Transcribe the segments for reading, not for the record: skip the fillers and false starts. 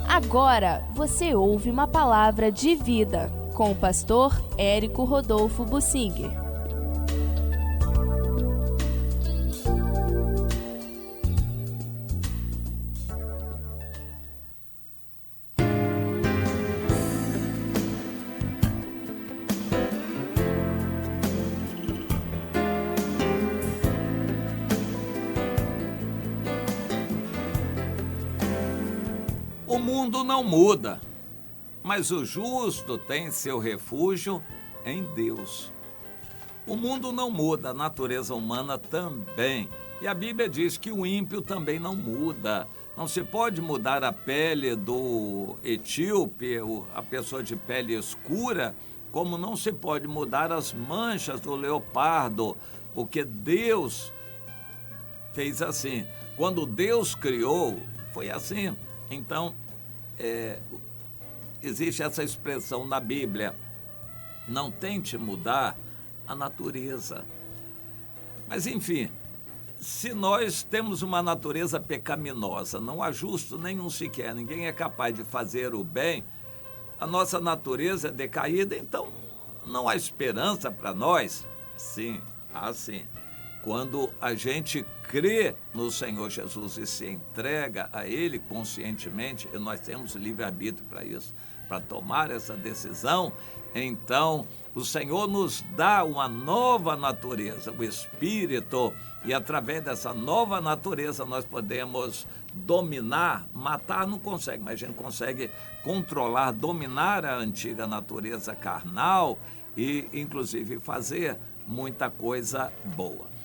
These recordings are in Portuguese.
Agora você ouve uma palavra de vida com o pastor Érico Rodolfo Bussinger. O mundo não muda, mas o justo tem seu refúgio em Deus. O mundo não muda, a natureza humana também. E a Bíblia diz que o ímpio também não muda. Não se pode mudar a pele do etíope, a pessoa de pele escura, como não se pode mudar as manchas do leopardo, porque Deus fez assim. Quando Deus criou, foi assim. Então, existe essa expressão na Bíblia: não tente mudar a natureza. Mas, enfim, se nós temos uma natureza pecaminosa, não há justo nenhum sequer, ninguém é capaz de fazer o bem, a nossa natureza é decaída, então não há esperança para nós? Sim, há sim. Quando a gente crê no Senhor Jesus e se entrega a Ele conscientemente, e nós temos livre-arbítrio para isso, para tomar essa decisão, então o Senhor nos dá uma nova natureza, o Espírito, e através dessa nova natureza nós podemos dominar, matar não consegue, mas a gente consegue controlar, dominar a antiga natureza carnal e inclusive fazer muita coisa boa.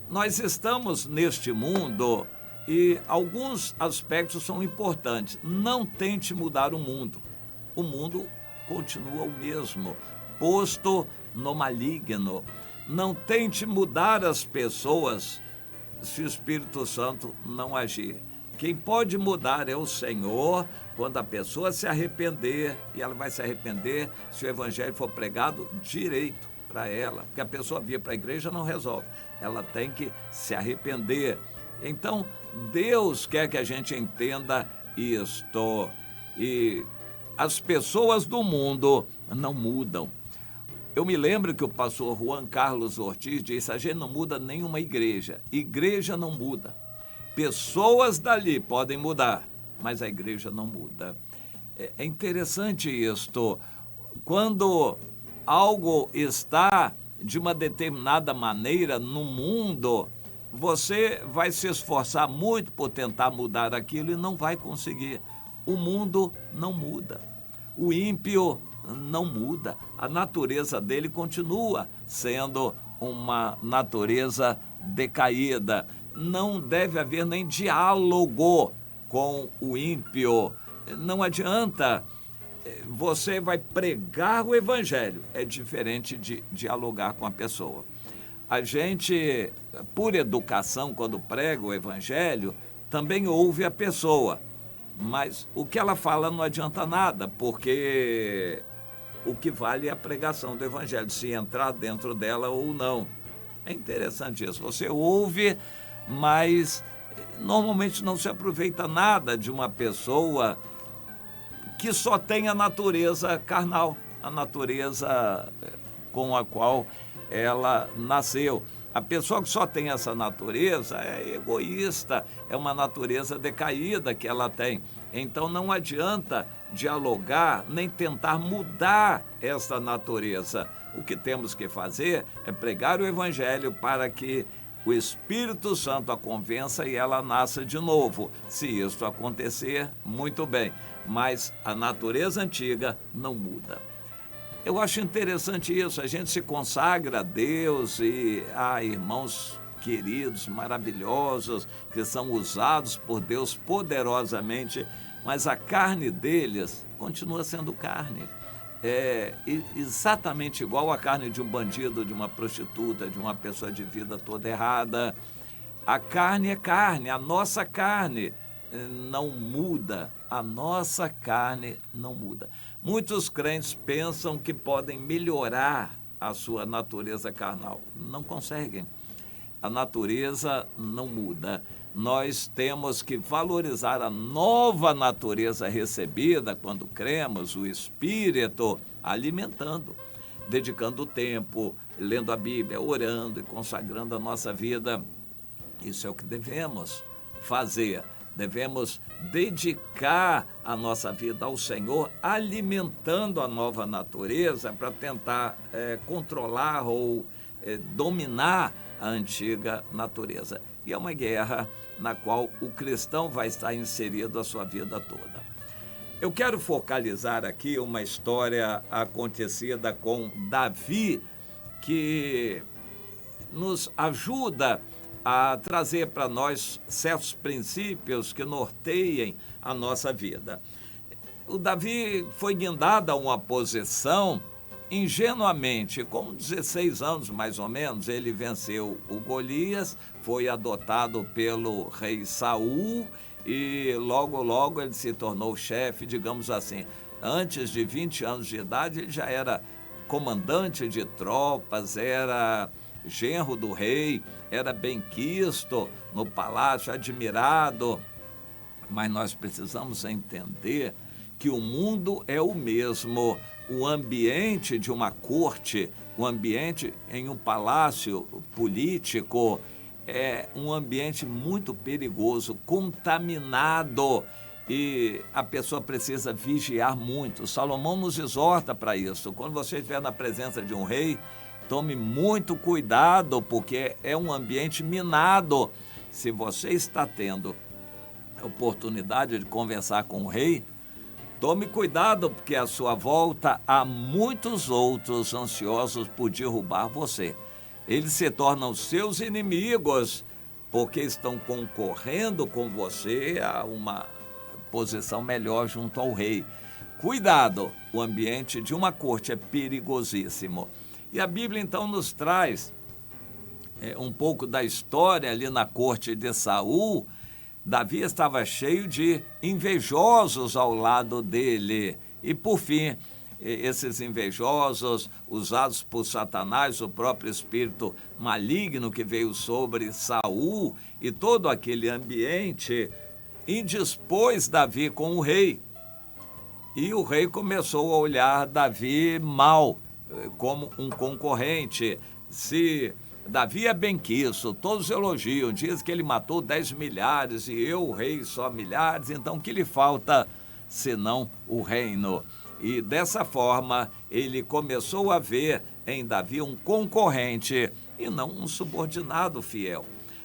Nós estamos neste mundo e alguns aspectos são importantes. Não tente mudar o mundo. O mundo continua o mesmo, posto no maligno. Não tente mudar as pessoas se o Espírito Santo não agir. Quem pode mudar é o Senhor, quando a pessoa se arrepender, e ela vai se arrepender se o Evangelho for pregado direito para ela, porque a pessoa vir para a igreja não resolve, ela tem que se arrepender. Então, Deus quer que a gente entenda isto, e as pessoas do mundo não mudam. Eu me lembro que o pastor Juan Carlos Ortiz disse: a gente não muda nenhuma igreja não muda. Pessoas dali podem mudar, mas a igreja não muda. É interessante isto, quando algo está de uma determinada maneira no mundo, você vai se esforçar muito por tentar mudar aquilo e não vai conseguir. O mundo não muda. O ímpio não muda. A natureza dele continua sendo uma natureza decaída. Não deve haver nem diálogo com o ímpio. Não adianta. Você vai pregar o Evangelho, é diferente de dialogar com a pessoa. A gente, por educação, quando prega o Evangelho, também ouve a pessoa, mas o que ela fala não adianta nada, porque o que vale é a pregação do Evangelho, se entrar dentro dela ou não. É interessante isso, você ouve, mas normalmente não se aproveita nada de uma pessoa que só tem a natureza carnal, a natureza com a qual ela nasceu. A pessoa que só tem essa natureza é egoísta, é uma natureza decaída que ela tem. Então não adianta dialogar nem tentar mudar essa natureza. O que temos que fazer é pregar o Evangelho para que o Espírito Santo a convença e ela nasça de novo. Se isso acontecer, muito bem, mas a natureza antiga não muda. Eu acho interessante isso, a gente se consagra a Deus e há irmãos queridos, maravilhosos, que são usados por Deus poderosamente, mas a carne deles continua sendo carne. É exatamente igual à carne de um bandido, de uma prostituta, de uma pessoa de vida toda errada. A carne é carne, a nossa carne não muda, a nossa carne não muda. Muitos crentes pensam que podem melhorar a sua natureza carnal. Não conseguem. A natureza não muda. nós temos que valorizar a nova natureza recebida quando cremos, o Espírito, alimentando, dedicando tempo, lendo a Bíblia, orando e consagrando a nossa vida. Isso é o que devemos fazer. Devemos dedicar a nossa vida ao Senhor, alimentando a nova natureza para tentar controlar ou dominar a antiga natureza. E é uma guerra na qual o cristão vai estar inserido a sua vida toda. Eu quero focalizar aqui uma história acontecida com Davi, que nos ajuda a trazer para nós certos princípios que norteiem a nossa vida. O Davi foi guindado a uma posição ingenuamente. Com 16 anos, mais ou menos, ele venceu o Golias, foi adotado pelo rei Saul e logo ele se tornou chefe, digamos assim. Antes de 20 anos de idade, ele já era comandante de tropas, era genro do rei, era benquisto no palácio, admirado. Mas nós precisamos entender que o mundo é o mesmo. O ambiente de uma corte, o ambiente em um palácio político é um ambiente muito perigoso, contaminado, e a pessoa precisa vigiar muito. Salomão nos exorta para isso. Quando você estiver na presença de um rei, tome muito cuidado, porque é um ambiente minado. Se você está tendo a oportunidade de conversar com o rei, tome cuidado, porque à sua volta há muitos outros ansiosos por derrubar você. Eles se tornam seus inimigos, porque estão concorrendo com você a uma posição melhor junto ao rei. Cuidado, o ambiente de uma corte é perigosíssimo. E a Bíblia, então, nos traz um pouco da história ali na corte de Saul. Davi estava cheio de invejosos ao lado dele. E, por fim, esses invejosos, usados por Satanás, o próprio espírito maligno que veio sobre Saul e todo aquele ambiente, indispôs Davi com o rei. E o rei começou a olhar Davi mal, como um concorrente. Se Davi é benquisto, todos elogiam, diz que ele matou 10 milhares e eu, o rei, só milhares, então o que lhe falta senão o reino? E dessa forma ele começou a ver em Davi um concorrente e não um subordinado fiel.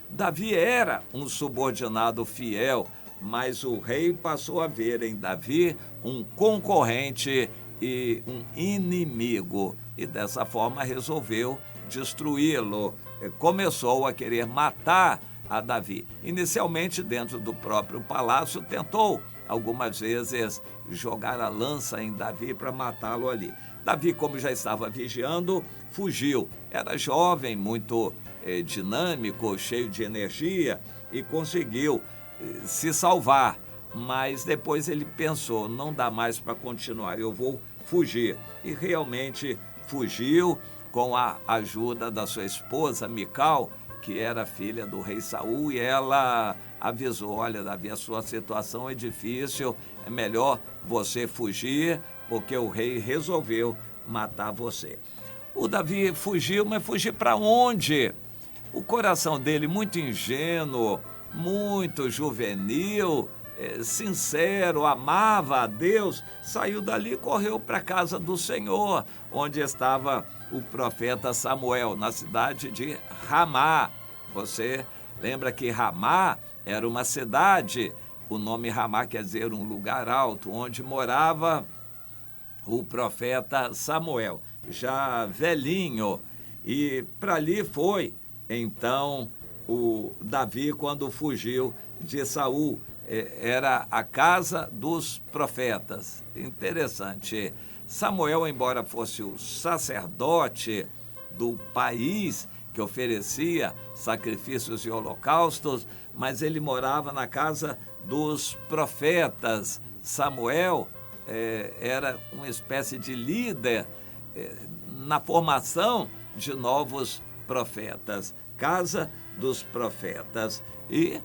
Davi era um subordinado fiel, mas o rei passou a ver em Davi um concorrente e um inimigo, e dessa forma resolveu destruí-lo. Começou a querer matar a Davi. Inicialmente, dentro do próprio palácio, tentou algumas vezes jogar a lança em Davi para matá-lo ali. Davi, como já estava vigiando, fugiu. Era jovem, muito dinâmico, cheio de energia, e conseguiu se salvar. Mas depois ele pensou, não dá mais para continuar, eu vou fugir. E realmente fugiu com a ajuda da sua esposa, Mical, que era filha do rei Saul, e ela avisou, olha, Davi, a sua situação é difícil, é melhor você fugir, porque o rei resolveu matar você. O Davi fugiu, mas fugir para onde? O coração dele, muito ingênuo, muito juvenil, sincero, amava a Deus, saiu dali e correu para a casa do Senhor, onde estava o profeta Samuel, na cidade de Ramá. Você lembra que Ramá era uma cidade, o nome Ramá quer dizer um lugar alto, onde morava o profeta Samuel, já velhinho, e para ali foi, então, o Davi quando fugiu de Saul. Era a casa dos profetas. Interessante. Samuel, embora fosse o sacerdote do país que oferecia sacrifícios e holocaustos, mas ele morava na casa dos profetas. Samuel era uma espécie de líder na formação de novos profetas. Casa dos profetas. E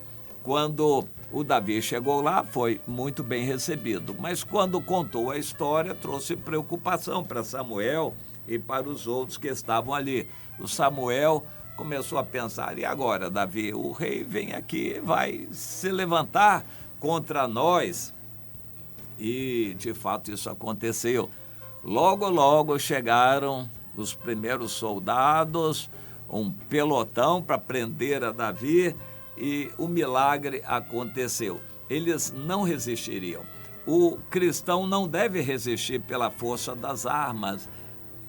quando o Davi chegou lá, foi muito bem recebido. Mas quando contou a história, trouxe preocupação para Samuel e para os outros que estavam ali. O Samuel começou a pensar, e agora, Davi? O rei vem aqui, vai se levantar contra nós. E, de fato, isso aconteceu. Logo, logo chegaram os primeiros soldados, um pelotão para prender a Davi, e o milagre aconteceu. Eles não resistiriam. O cristão não deve resistir pela força das armas.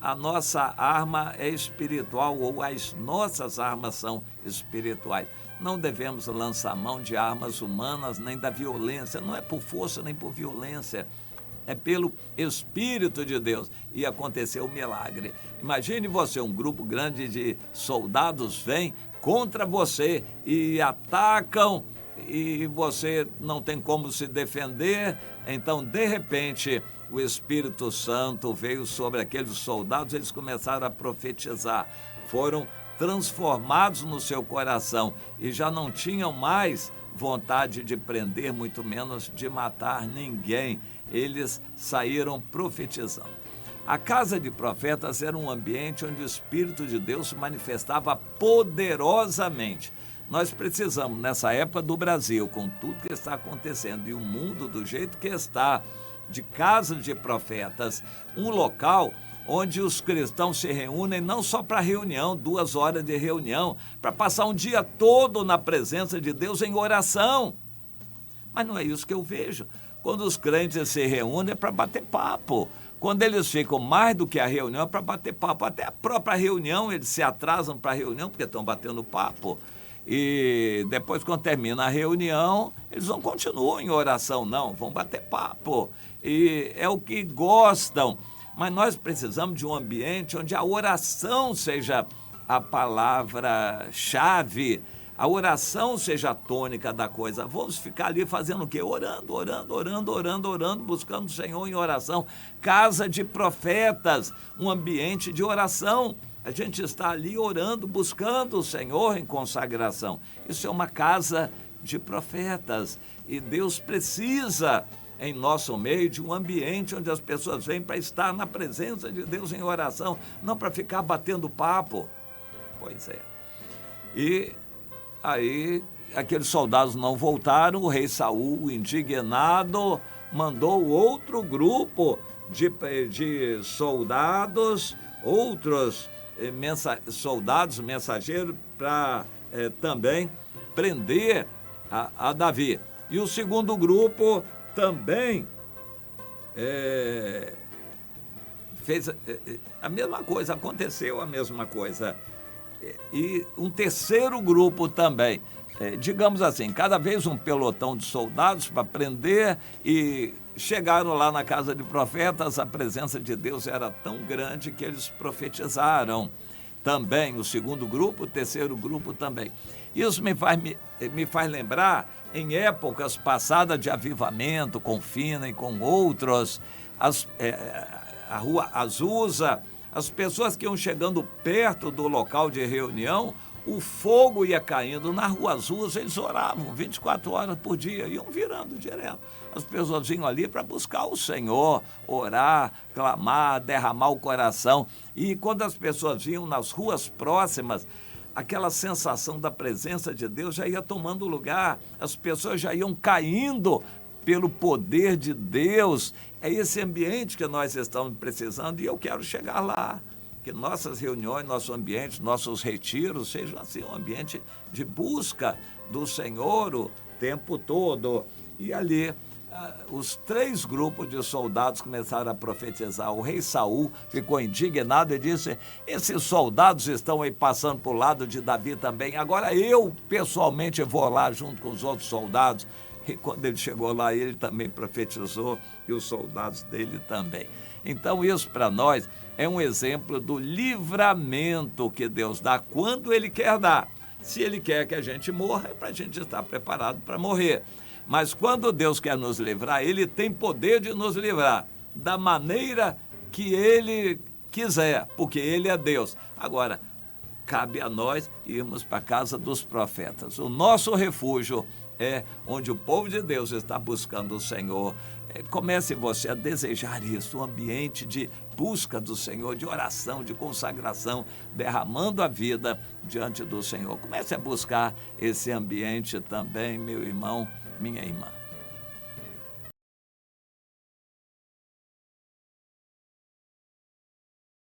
A nossa arma é espiritual, ou as nossas armas são espirituais. Não devemos lançar mão de armas humanas, nem da violência. Não é por força, nem por violência. É pelo Espírito de Deus. E aconteceu o milagre. Imagine você, um grupo grande de soldados vem contra você e atacam, e você não tem como se defender. Então, de repente, o Espírito Santo veio sobre aqueles soldados, eles começaram a profetizar. Foram transformados no seu coração e já não tinham mais vontade de prender, muito menos de matar ninguém. Eles saíram profetizando. A casa de profetas era um ambiente onde o Espírito de Deus se manifestava poderosamente. Nós precisamos, nessa época do Brasil, com tudo que está acontecendo e o mundo do jeito que está, de casas de profetas, um local onde os cristãos se reúnem não só para reunião, 2 horas de reunião, para passar um dia todo na presença de Deus em oração. Mas não é isso que eu vejo. Quando os crentes se reúnem é para bater papo. Quando eles ficam mais do que a reunião é para bater papo. Até a própria reunião, eles se atrasam para a reunião porque estão batendo papo. E depois, quando termina a reunião, eles não continuam em oração, não, vão bater papo. E é o que gostam. Mas nós precisamos de um ambiente onde a oração seja a palavra-chave, a oração seja a tônica da coisa. Vamos ficar ali fazendo o quê? Orando, buscando o Senhor em oração. Casa de profetas, um ambiente de oração. A gente está ali orando, buscando o Senhor em consagração. Isso é uma casa de profetas. E Deus precisa, em nosso meio, de um ambiente onde as pessoas vêm para estar na presença de Deus em oração, não para ficar batendo papo. Pois é. E aí, aqueles soldados não voltaram, o rei Saul, indignado, mandou outro grupo de soldados, outros soldados, mensageiros, para também prender a Davi. E o segundo grupo também fez a mesma coisa, aconteceu a mesma coisa. E um terceiro grupo também, digamos assim, cada vez um pelotão de soldados para prender, e chegaram lá na casa de profetas, a presença de Deus era tão grande que eles profetizaram também, o segundo grupo, o terceiro grupo também. Isso me faz lembrar, em épocas passadas de avivamento, com Fina e com outros, a rua Azusa, as pessoas que iam chegando perto do local de reunião, o fogo ia caindo. Na rua Azusa, eles oravam 24 horas por dia, iam virando direto. As pessoas vinham ali para buscar o Senhor, orar, clamar, derramar o coração. E quando as pessoas vinham nas ruas próximas, aquela sensação da presença de Deus já ia tomando lugar, as pessoas já iam caindo pelo poder de Deus. É esse ambiente que nós estamos precisando, e eu quero chegar lá. Que nossas reuniões, nosso ambiente, nossos retiros sejam assim, um ambiente de busca do Senhor o tempo todo. E ali, os 3 grupos de soldados começaram a profetizar. O rei Saul ficou indignado e disse: esses soldados estão aí passando para o lado de Davi também, agora eu pessoalmente vou lá junto com os outros soldados. E quando ele chegou lá, ele também profetizou, e os soldados dele também. Então, isso para nós é um exemplo do livramento que Deus dá quando Ele quer dar. Se Ele quer que a gente morra, é para a gente estar preparado para morrer. Mas quando Deus quer nos livrar, Ele tem poder de nos livrar da maneira que Ele quiser, porque Ele é Deus. Agora, cabe a nós irmos para a casa dos profetas. O nosso refúgio onde o povo de Deus está buscando o Senhor. Comece você a desejar isso, um ambiente de busca do Senhor, de oração, de consagração, derramando a vida diante do Senhor. Comece a buscar esse ambiente também, meu irmão, minha irmã.